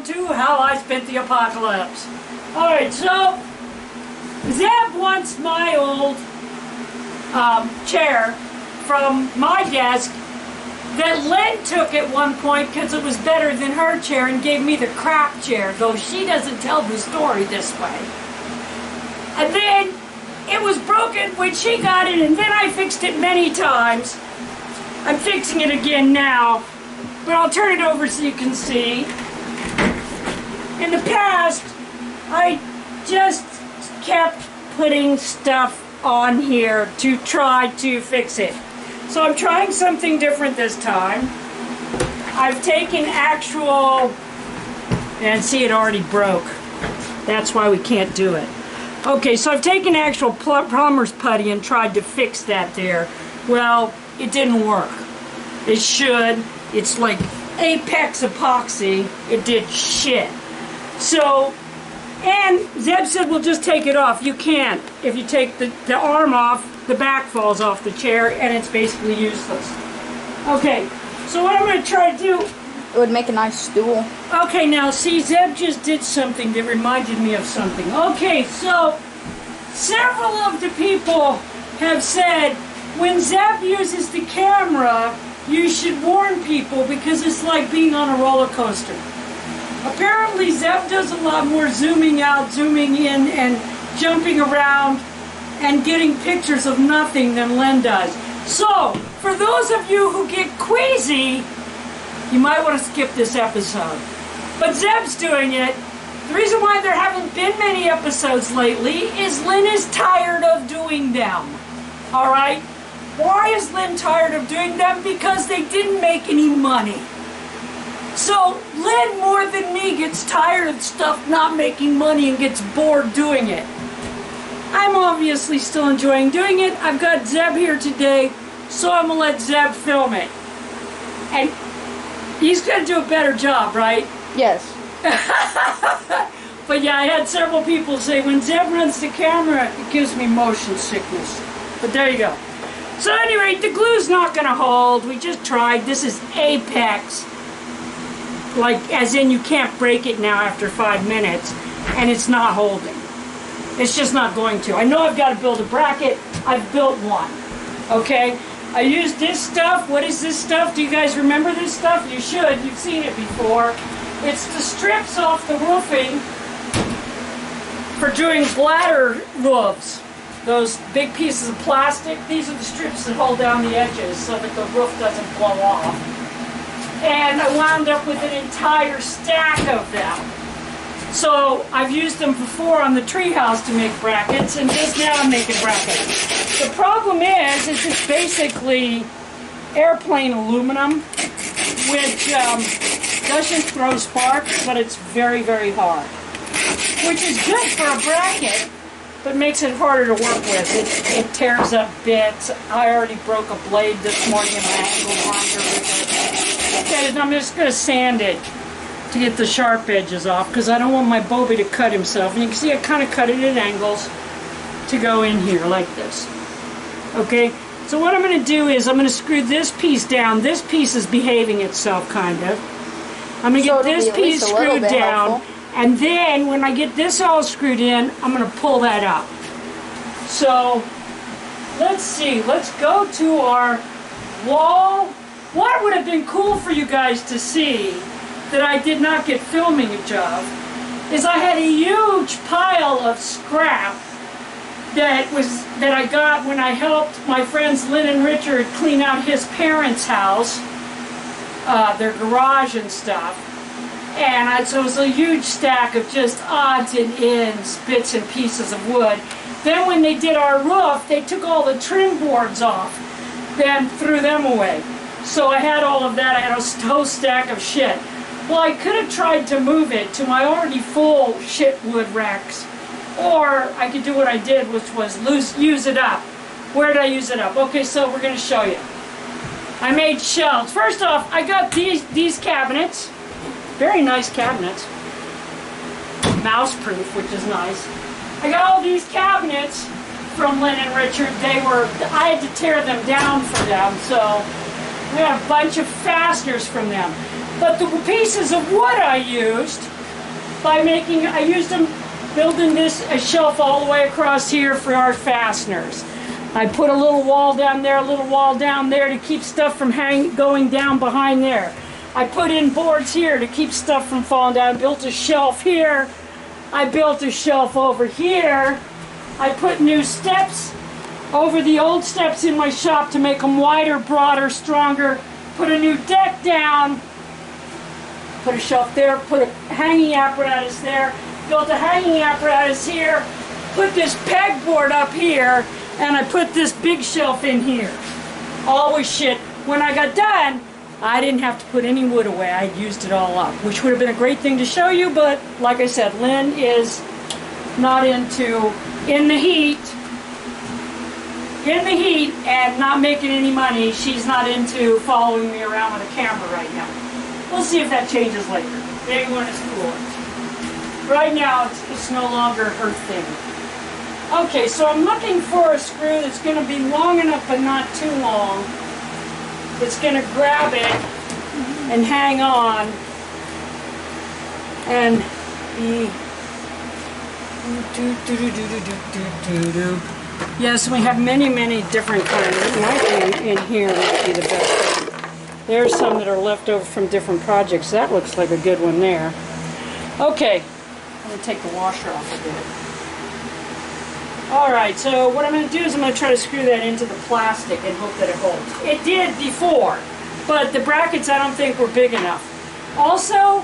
to How I Spent the Apocalypse. Alright, so Zeb wants my old chair from my desk that Lynn took at one point because it was better than her chair and gave me the crap chair, though she doesn't tell the story this way. And then it was broken when she got it, and then I fixed it many times. I'm fixing it again now, but I'll turn it over so you can see. In the past, I just kept putting stuff on here to try to fix it. So I'm trying something different this time. I've taken actual, and see, it already broke. That's why we can't do it. Okay, so I've taken actual plumber's putty and tried to fix that there. Well, it didn't work. It should. It's like Apex epoxy. It did shit. So, and Zeb said, we'll just take it off. You can't. If you take the arm off, the back falls off the chair and it's basically useless. Okay, so what I'm going to try to do... It would make a nice stool. Okay, now see, Zeb just did something that reminded me of something. Okay, so several of the people have said when Zeb uses the camera, you should warn people because it's like being on a roller coaster. Apparently, Zeb does a lot more zooming out, zooming in, and jumping around and getting pictures of nothing than Len does. So, for those of you who get queasy, you might want to skip this episode. But Zeb's doing it. The reason why there haven't been many episodes lately is Lynn is tired of doing them. Alright? Why is Lynn tired of doing them? Because they didn't make any money. So, Lynn, more than me, gets tired of stuff not making money and gets bored doing it. I'm obviously still enjoying doing it. I've got Zeb here today, so I'm going to let Zeb film it. And he's going to do a better job, right? Yes. But yeah, I had several people say, when Zeb runs the camera, it gives me motion sickness. But there you go. So at any rate, the glue's not going to hold. We just tried. This is Apex. Like, as in you can't break it now after 5 minutes, and it's not holding. It's just not going to. I know I've got to build a bracket. I've built one. Okay? I used this stuff. What is this stuff? Do you guys remember this stuff? You should. You've seen it before. It's the strips off the roofing for doing bladder roofs. Those big pieces of plastic. These are the strips that hold down the edges so that the roof doesn't blow off. And I wound up with an entire stack of them. So I've used them before on the treehouse to make brackets, and just now I'm making brackets. The problem is it's basically airplane aluminum, which doesn't throw sparks, but it's very, very hard. Which is good for a bracket, but makes it harder to work with. It tears up bits. I already broke a blade this morning and I angled grinder with it. Okay, and I'm just going to sand it to get the sharp edges off because I don't want my Bobby to cut himself. And you can see I kind of cut it at angles to go in here like this. Okay, so what I'm going to do is I'm going to screw this piece down. This piece is behaving itself kind of. I'm going to get this piece screwed down. And then when I get this all screwed in, I'm going to pull that up. So let's see. Let's go to our wall. What would have been cool for you guys to see that I did not get filming of is I had a huge pile of scrap that I got when I helped my friends Lynn and Richard clean out his parents' house, their garage and stuff. And so it was a huge stack of just odds and ends, bits and pieces of wood. Then when they did our roof, they took all the trim boards off, then threw them away. So I had all of that. I had a whole stack of shit. Well, I could have tried to move it to my already full shit wood racks. Or I could do what I did, which was use it up. Where did I use it up? Okay, so we're going to show you. I made shelves. First off, I got these cabinets. Very nice cabinets. Mouse-proof, which is nice. I got all these cabinets from Lynn and Richard. I had to tear them down for them, so we got a bunch of fasteners from them. But the pieces of wood I used by I used them building a shelf all the way across here for our fasteners. I put a little wall down there, a little wall down there to keep stuff from going down behind there. I put in boards here to keep stuff from falling down. I built a shelf here. I built a shelf over here. I put new steps over the old steps in my shop to make them wider, broader, stronger. Put a new deck down. Put a shelf there. Put a hanging apparatus there. Built a hanging apparatus here. Put this pegboard up here. And I put this big shelf in here. Always shit. When I got done, I didn't have to put any wood away. I'd used it all up, which would have been a great thing to show you, but like I said, Lynn is not into in the heat and not making any money. She's not into following me around with a camera right now. We'll see if that changes later. Maybe when it's cooler. Right now, it's no longer her thing. Okay, so I'm looking for a screw that's going to be long enough but not too long. It's going to grab it and hang on and be... Yes, we have many, many different kinds. It might be in here would be the best one. There's some that are left over from different projects. That looks like a good one there. Okay, I'm going to take the washer off a bit. Alright, so what I'm going to do is I'm going to try to screw that into the plastic and hope that it holds. It did before, but the brackets I don't think were big enough. Also,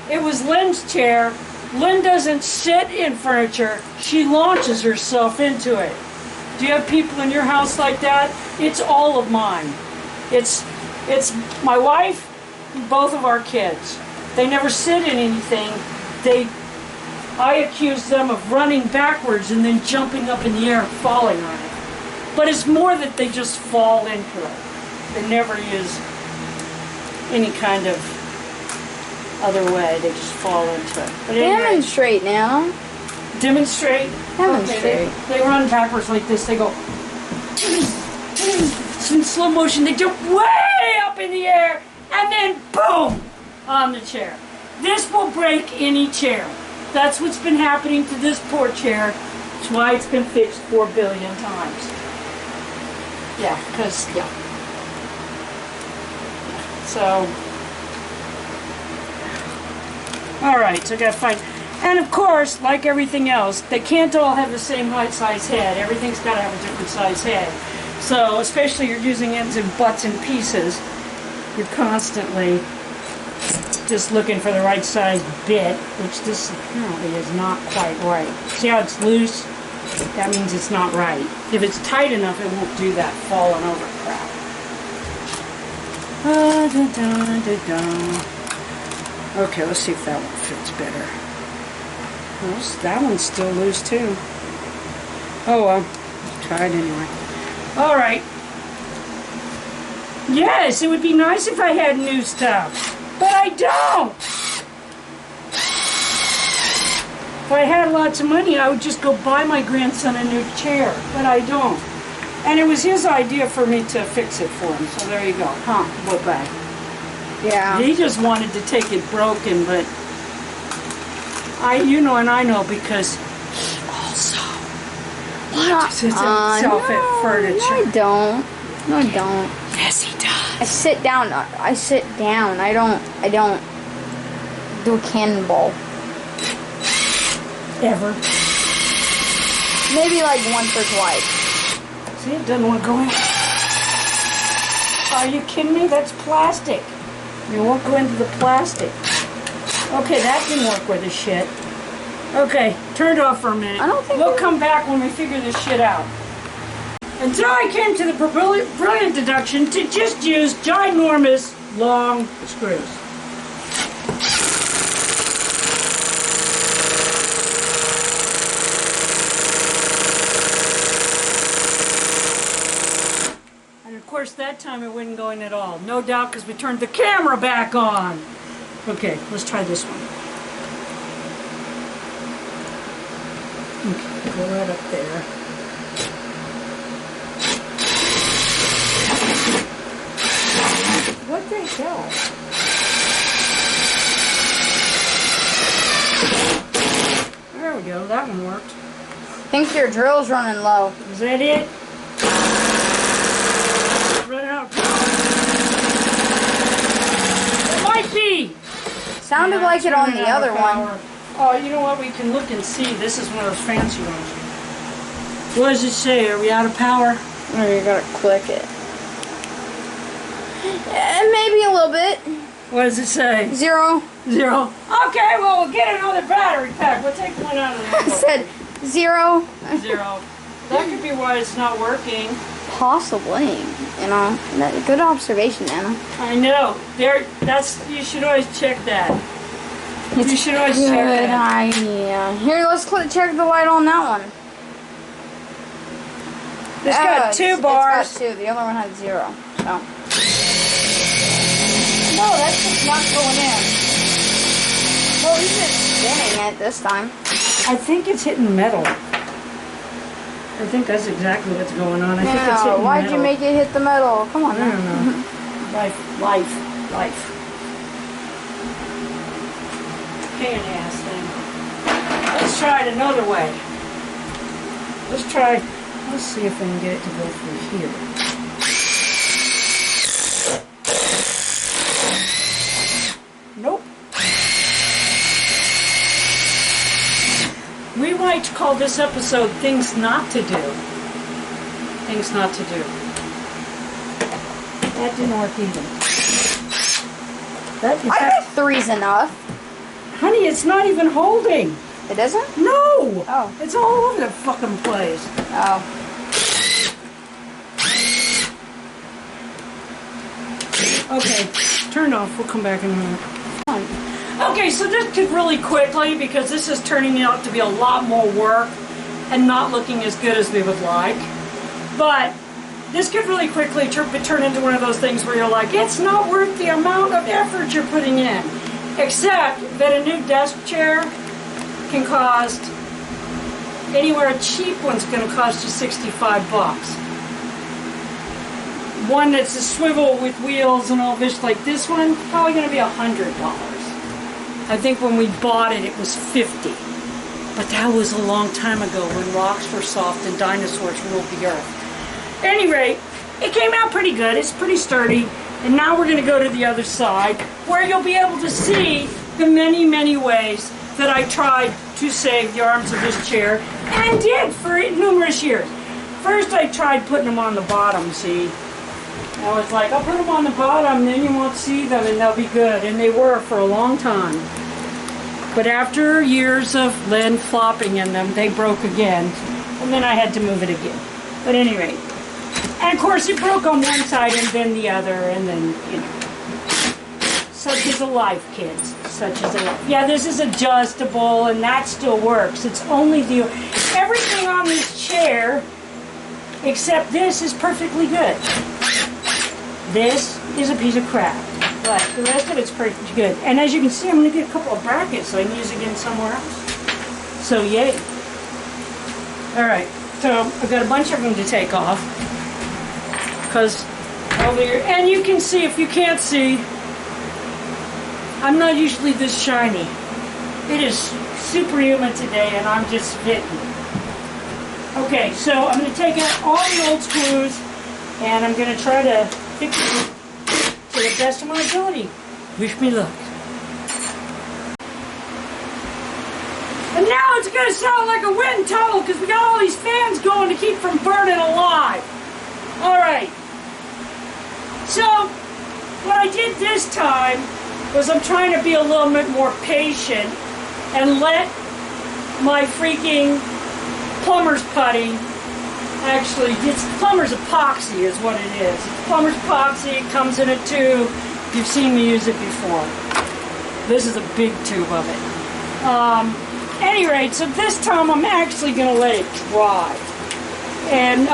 it was Lynn's chair. Lynn doesn't sit in furniture, she launches herself into it. Do you have people in your house like that? It's all of mine. It's my wife and both of our kids. They never sit in anything. I accuse them of running backwards and then jumping up in the air and falling on it. But it's more that they just fall into it. There never is any kind of other way. They just fall into it. But anyway, demonstrate now. Demonstrate? Demonstrate. Okay, they run backwards like this. They go in slow motion. They jump way up in the air and then boom on the chair. This will break any chair. That's what's been happening to this poor chair. That's why it's been fixed 4 billion times. Yeah, because, yeah. So, alright, so I gotta find. And of course, like everything else, they can't all have the same height size head. Everything's gotta have a different size head. So, especially you're using ends and butts and pieces, you're constantly just looking for the right size bit, which this apparently is not quite right. See how it's loose? That means it's not right. If it's tight enough, it won't do that falling over crap. Okay, let's see if that one fits better. Well, that one's still loose too. Oh well, try it anyway. Alright. Yes, it would be nice if I had new stuff. But I don't! If I had lots of money, I would just go buy my grandson a new chair. But I don't. And it was his idea for me to fix it for him. So there you go. Huh, what bag? Yeah. He just wanted to take it broken, but you know and I know because he also wants to sell it furniture. No, I don't. No, I don't. Yes, he does. I sit down. I sit down. I don't do a cannonball. Ever. Maybe like once or twice. See, it doesn't want to go in. Are you kidding me? That's plastic. You won't go into the plastic. Okay, that didn't work with the shit. Okay, turn it off for a minute. I don't think we'll come back when we figure this shit out. Until I came to the brilliant deduction to just use ginormous long screws. And of course that time it wouldn't go in at all. No doubt because we turned the camera back on. Okay, let's try this one. Okay, go right up there. What the hell? that one worked. I think your drill's running low. Is that it? Running out of power. It might be. Sounded like it on the other one. Oh, you know what? We can look and see. This is one of those fancy ones. What does it say? Are we out of power? Oh, you gotta click it. Maybe a little bit. What does it say? 0. 0. Okay, well, we'll get another battery pack. We'll take one out of the I window. said 0. 0. That could be why it's not working. Possibly. You know, good observation, Anna. I know. You should always check that. You should always check Good that. idea. Here, let's check the light on that one. It's got 2 bars. It's got 2. The other one had 0. So. No, that's just not going in. Well, he's just spinning it this time. I think it's hitting metal. I think that's exactly what's going on. I think it's hitting why'd metal. you make it hit the metal? Come on I now. don't know. Life. Pain in the ass thing. Let's try it another way. Let's see if I can get it to go through here. Nope. We might call this episode Things Not to Do. Things Not to Do. That didn't work either. I think 3's enough. Honey, it's not even holding. It isn't? No! Oh. It's all over the fucking place. Oh. Okay, turn off. We'll come back in a minute. Okay, so this could really quickly, because this is turning out to be a lot more work and not looking as good as we would like. But this could really quickly turn into one of those things where you're like, it's not worth the amount of effort you're putting in. Except that a new desk chair can cost, anywhere a cheap one's going to cost you $65. One that's a swivel with wheels and all this, like this one, probably going to be $100. I think when we bought it, it was $50. But that was a long time ago when rocks were soft and dinosaurs ruled the earth. At any rate, it came out pretty good. It's pretty sturdy. And now we're going to go to the other side, where you'll be able to see the many, many ways that I tried to save the arms of this chair, and did for numerous years. First, I tried putting them on the bottom, see? I was like, I'll put them on the bottom, then you won't see them, and they'll be good. And they were for a long time. But after years of lead flopping in them, they broke again. And then I had to move it again. But at any rate. And of course, it broke on one side and then the other, and then, you know. Such is a life, kids. Such is a life. Yeah, this is adjustable, and that still works. It's only everything on this chair, except this, is perfectly good. This is a piece of crap, but the rest of it's pretty good. And as you can see, I'm going to get a couple of brackets so I can use it again somewhere else. So, yay. Alright, so I've got a bunch of them to take off. Because over here, and you can see, if you can't see, I'm not usually this shiny. It is super humid today, and I'm just fitting. Okay, so I'm going to take out all the old screws, and I'm going to try to fix it to the best of my ability. Wish me luck. And now it's going to sound like a wind tunnel, because we got all these fans going to keep from burning alive. Alright. So, what I did this time was I'm trying to be a little bit more patient and let my freaking plumber's putty, actually, it's plumber's epoxy is what it is. It's plumber's epoxy, it comes in a tube. You've seen me use it before. This is a big tube of it. Any rate, so this time I'm actually going to let it dry. And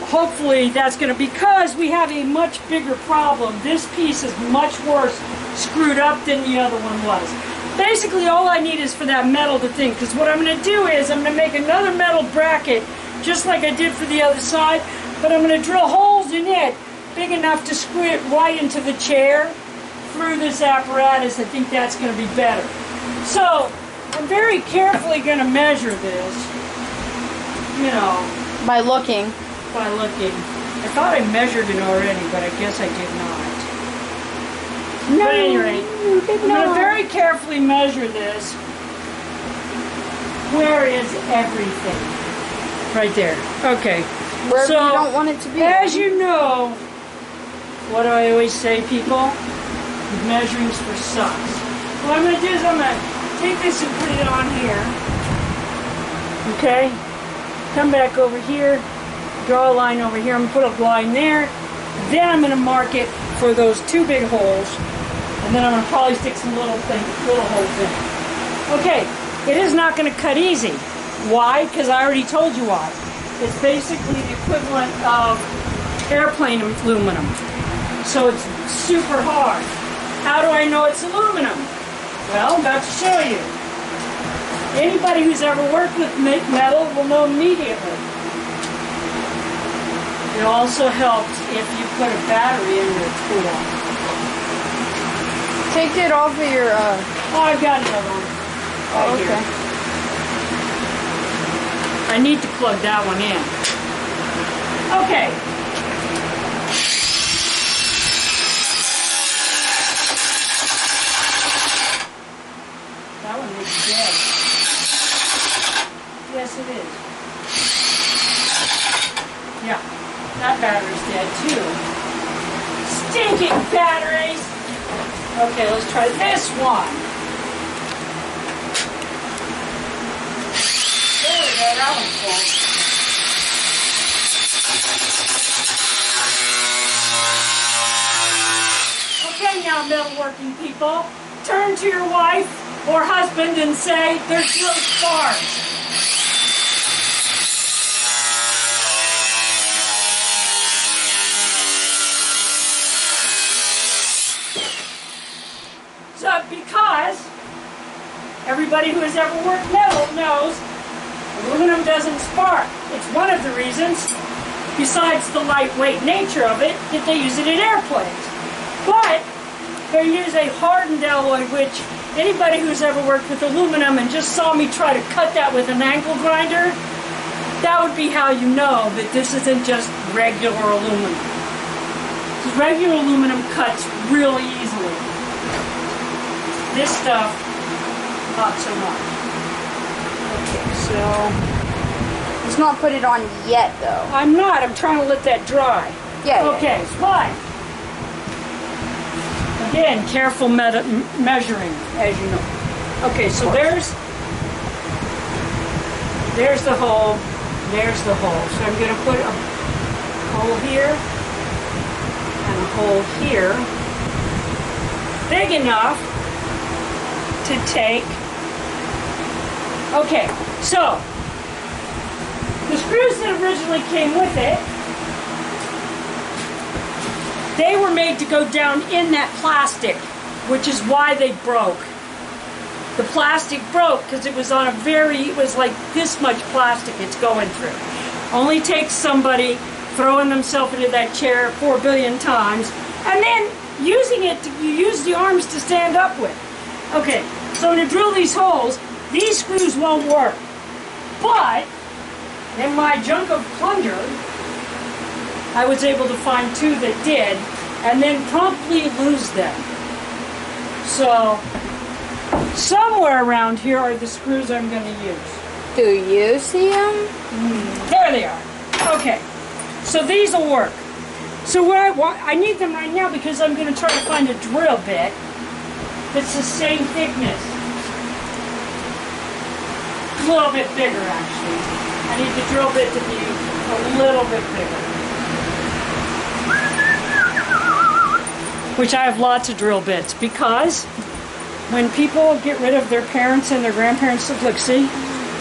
hopefully that's going to, because we have a much bigger problem. This piece is much worse screwed up than the other one was. Basically all I need is for that metal to think, because what I'm going to do is I'm going to make another metal bracket just like I did for the other side, but I'm going to drill holes in it big enough to screw it right into the chair through this apparatus. I think that's going to be better. So I'm very carefully going to measure this, you know, By looking. by looking. I thought I measured it already, but I guess I did not. No, But at any rate, you did I'm going to not. very carefully measure this. Where is everything? Right there. Okay. Wherever So, you don't want it to be. as you know, what do I always say, people? Measuring's for sucks. What I'm going to do is I'm going to take this and put it on here. Okay? Come back over here. Draw a line over here. I'm going to put a line there. Then I'm going to mark it for those two big holes. And then I'm going to probably stick some little holes in. Okay. It is not going to cut easy. Why? Because I already told you why. It's basically the equivalent of airplane aluminum. So it's super hard. How do I know it's aluminum? Well, I'm about to show you. Anybody who's ever worked with metal will know immediately. It also helps if you put a battery in your tool. Take it off of your, Oh, I've got another one. Right okay. here. I need to plug that one in. Okay. That one is dead. Yes, it is. Yeah, that battery's dead too. Stinking batteries! Okay, let's try this one. There we go, that one's full. Okay, now metalworking people, turn to your wife or husband and say, there's no sparks. So, because everybody who has ever worked metal knows aluminum doesn't spark. It's one of the reasons, besides the lightweight nature of it, that they use it in airplanes. But they use a hardened alloy, which anybody who's ever worked with aluminum and just saw me try to cut that with an angle grinder, that would be how you know that this isn't just regular aluminum. Because regular aluminum cuts really easily. This stuff, not so much. Okay, so Let's not put it on yet, though. I'm not. I'm trying to let that dry. Yeah. Okay, fine. Again, careful measuring, as you know. Okay, so there's the hole. There's the hole. So I'm going to put a hole here and a hole here, big enough to take. Okay, so the screws that originally came with it, they were made to go down in that plastic, which is why they broke. The plastic broke because it was on it was like this much plastic it's going through. Only takes somebody throwing themselves into that chair 4 billion times and then using it you use the arms to stand up with. Okay, so to drill these holes, these screws won't work. But in my junk of plunger, I was able to find two that did, and then promptly lose them. So, somewhere around here are the screws I'm going to use. Do you see them? There they are. Okay, so these will work. So what I need them right now because I'm going to try to find a drill bit that's the same thickness. A little bit bigger, actually. I need the drill bit to be a little bit bigger. Which I have lots of drill bits because when people get rid of their parents and their grandparents, look, see?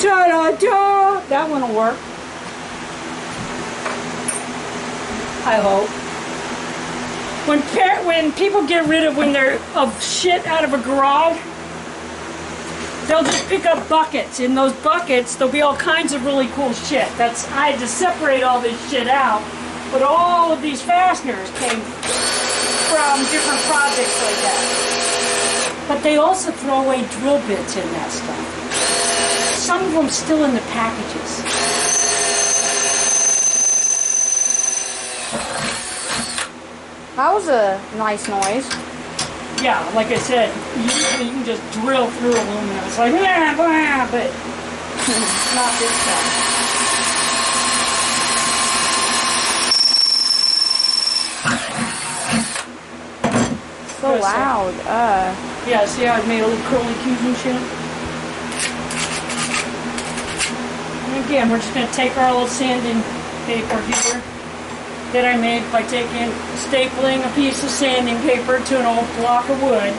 Da-da-da! That one will work. I hope. When people get rid of shit out of a garage, they'll just pick up buckets. In those buckets, there'll be all kinds of really cool shit. I had to separate all this shit out, but all of these fasteners came from different projects like that. But they also throw away drill bits in that stuff. some of them still in the packages. That was a nice noise. Yeah, like I said, usually you can just drill through aluminum. It's like, blah, blah, but not this time. So loud. Yeah, see how I made a little curly cues and shit? And again, we're just going to take our little sanding paper here that I made by stapling a piece of sanding paper to an old block of wood.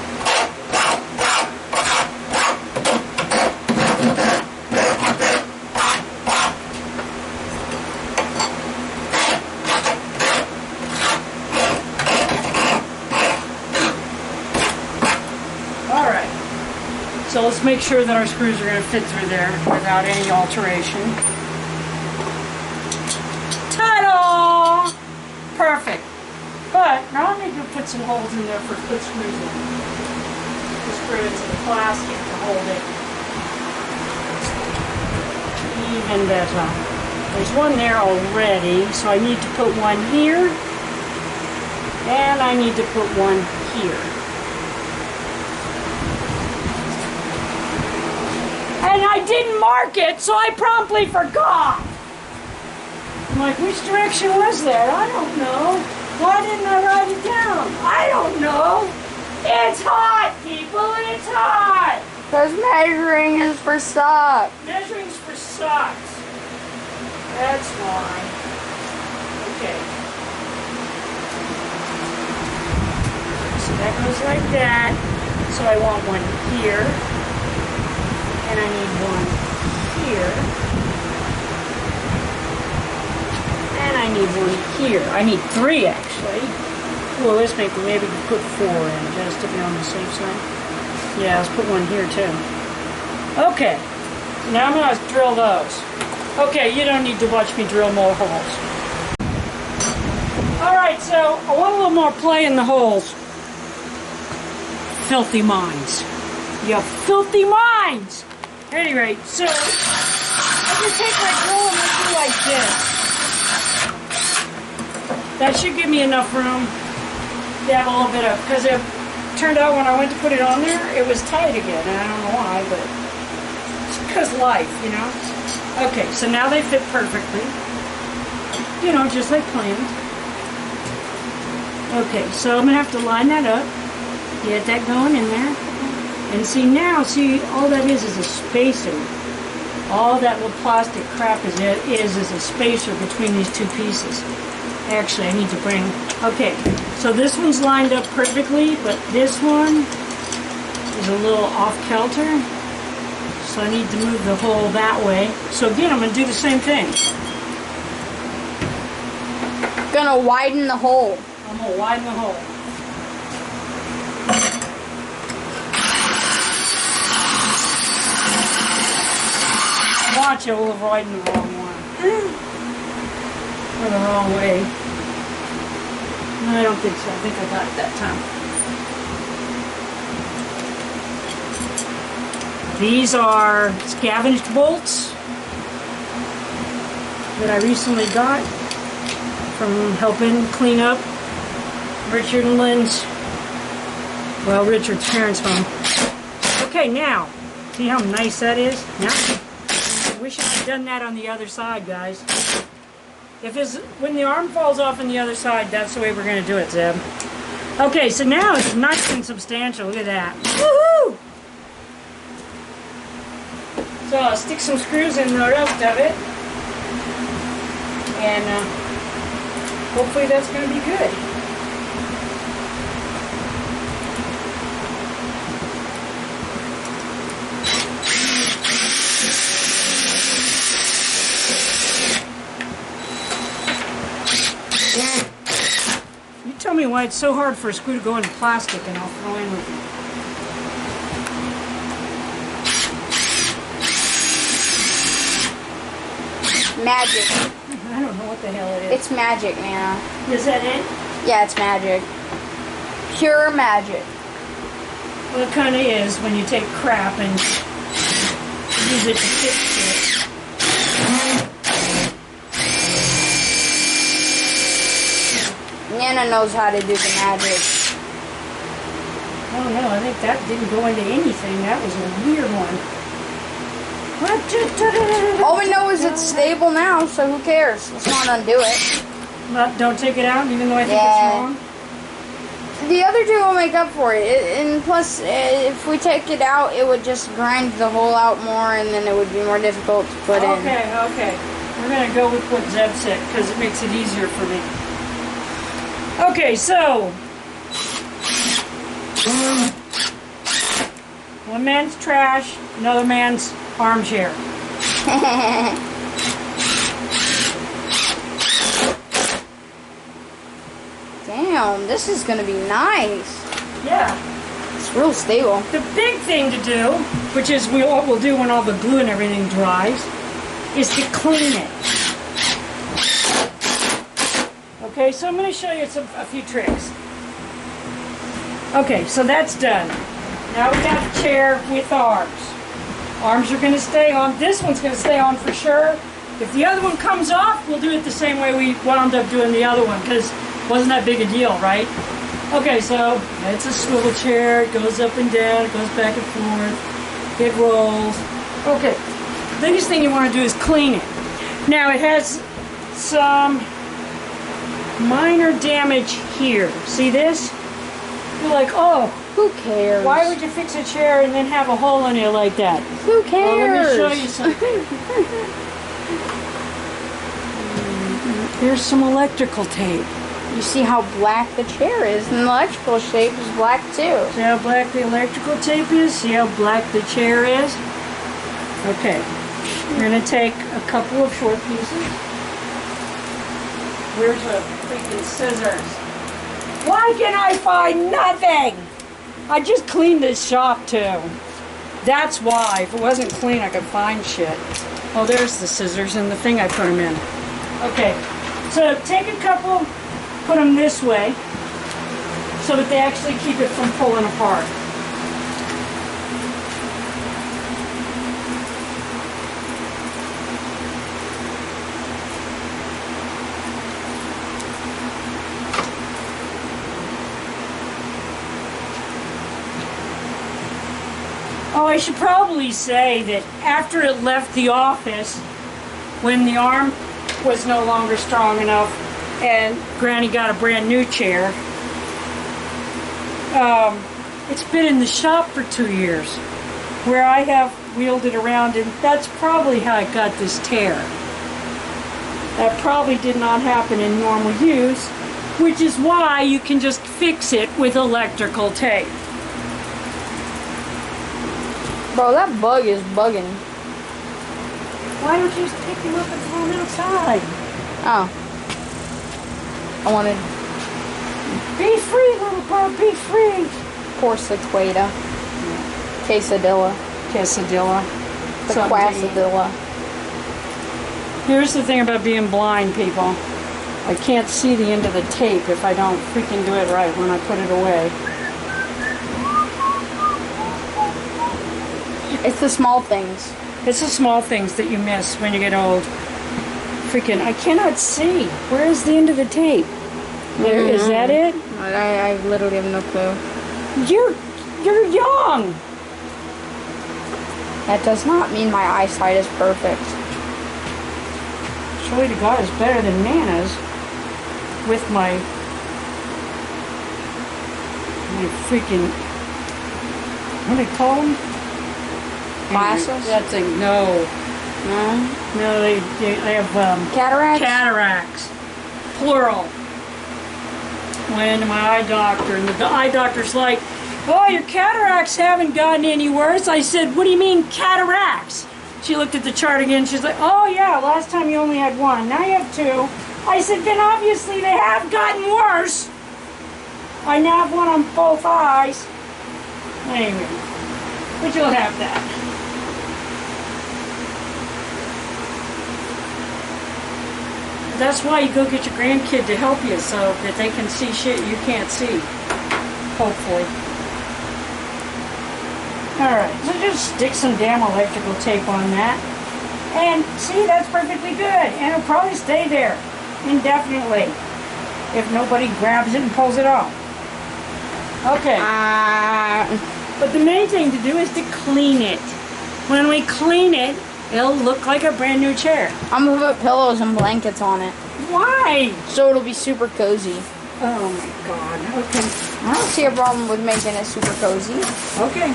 Alright, so let's make sure that our screws are going to fit through there without any alteration. Ta-da! Perfect. But now I need to put some holes in there for put screws in. To screw into the plastic to hold it even better. There's one there already, so I need to put one here. And I need to put one here. And I didn't mark it, so I promptly forgot. I'm like, which direction was that? I don't know. Why didn't I write it down? I don't know. It's hot, people. It's hot. Because measuring is for suck. Measuring's for sucks. That's why. Okay. So that goes like that. So I want one here. And I need one here. And I need one here. I need three, actually. Well, let's maybe put four in, just to be on the safe side. Yeah, let's put one here, too. Okay. Now I'm going to drill those. Okay, you don't need to watch me drill more holes. Alright, so I want a little more play in the holes. Filthy minds. You filthy minds! At any rate, so I just take my drill and I do like this. That should give me enough room to have a little bit of, because it turned out when I went to put it on there, it was tight again. And I don't know why, but it's because life, you know. Okay, so now they fit perfectly. You know, just like planned. Okay, so I'm going to have to line that up. Get that going in there. And see now, all that is a spacer. All that little plastic crap is a spacer between these two pieces. Actually, I need to bring... Okay, so this one's lined up perfectly, but this one is a little off-kilter. So I need to move the hole that way. So again, I'm going to do the same thing. Gonna widen the hole. I'm going to widen the hole. Watch it, we'll widen the wrong one. Or the wrong way. No, I don't think so. I think I got it that time. These are scavenged bolts that I recently got from helping clean up Richard and Lynn's, well, Richard's parents' home. Okay, now, see how nice that is? Now, I wish I had done that on the other side, guys. When the arm falls off on the other side, that's the way we're going to do it, Zeb. Okay, so now it's nice and substantial. Look at that. Woohoo! So I'll stick some screws in the rest of it. And hopefully that's going to be good. You tell me why it's so hard for a screw to go into plastic, and I'll throw in with you. Magic. I don't know what the hell it is. It's magic, man. Is that it? Yeah, it's magic. Pure magic. Well, it kind of is when you take crap and use it to fix shit. Nana knows how to do the magic. Oh no, I think that didn't go into anything. That was a weird one. All we know is it's stable now, so who cares? Let's not undo it. But don't take it out, even though I think it's wrong. The other two will make up for it. And plus, if we take it out, it would just grind the hole out more, and then it would be more difficult to put in. Okay. We're going to go with what Zeb said, because it makes it easier for me. Okay, so... one man's trash, another man's armchair. Damn, this is gonna be nice. Yeah. It's real stable. The big thing to do, which is what we'll do when all the glue and everything dries, is to clean it. Okay, so I'm going to show you a few tricks. Okay, so that's done. Now we got the chair with arms. Arms are going to stay on. This one's going to stay on for sure. If the other one comes off, we'll do it the same way we wound up doing the other one, because it wasn't that big a deal, right? Okay, so it's a swivel chair. It goes up and down. It goes back and forth. It rolls. Okay, the biggest thing you want to do is clean it. Now it has some minor damage here. See this? You're like, oh, who cares? Why would you fix a chair and then have a hole in it like that? Who cares? Well, let me show you something. There's some electrical tape. You see how black the chair is, and the electrical shape is black too. See how black the electrical tape is? See how black the chair is? Okay. We're going to take a couple of short pieces. Where's the freaking scissors? Why can I find nothing? I just cleaned this shop too. That's why. If it wasn't clean, I could find shit. Oh, there's the scissors and the thing I put them in. Okay. So take a couple, put them this way, so that they actually keep it from pulling apart. Oh, I should probably say that after it left the office, when the arm was no longer strong enough and Granny got a brand new chair, it's been in the shop for 2 years, where I have wheeled it around, and that's probably how I got this tear. That probably did not happen in normal use, which is why you can just fix it with electrical tape. Bro, that bug is bugging. Why don't you just pick him up and throw him outside? Oh. I wanted... Be free, little bird, be free. Poor sequoia. Quesadilla. The quesadilla. Here's the thing about being blind, people. I can't see the end of the tape if I don't freaking do it right when I put it away. It's the small things. It's the small things that you miss when you get old. Freaking, I cannot see. Where is the end of the tape? There, is that it? I literally have no clue. You're young. That does not mean my eyesight is perfect. Surely to God is better than Nana's. With my freaking, what do they call them? Glasses? That thing, no. No, they have Cataracts? Cataracts. Plural. Went to my eye doctor, and the eye doctor's like, oh, your cataracts haven't gotten any worse. I said, what do you mean cataracts? She looked at the chart again. She's like, oh yeah, last time you only had one. Now you have two. I said, then obviously they have gotten worse. I now have one on both eyes. Anyway, but you'll have that. That's why you go get your grandkid to help you, so that they can see shit you can't see. Hopefully. Alright, so just stick some damn electrical tape on that. And see, that's perfectly good. And it'll probably stay there indefinitely if nobody grabs it and pulls it off. Okay. But the main thing to do is to clean it. When we clean it, it'll look like a brand new chair. I'm gonna put pillows and blankets on it. Why? So it'll be super cozy. Oh my god. Okay. I don't see a problem with making it super cozy. Okay.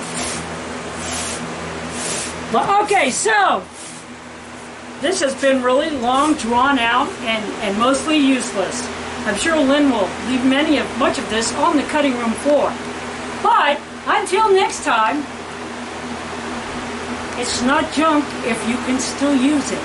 Well, okay, so this has been really long, drawn out, and mostly useless. I'm sure Lynn will leave much of this on the cutting room floor. But until next time, it's not junk if you can still use it.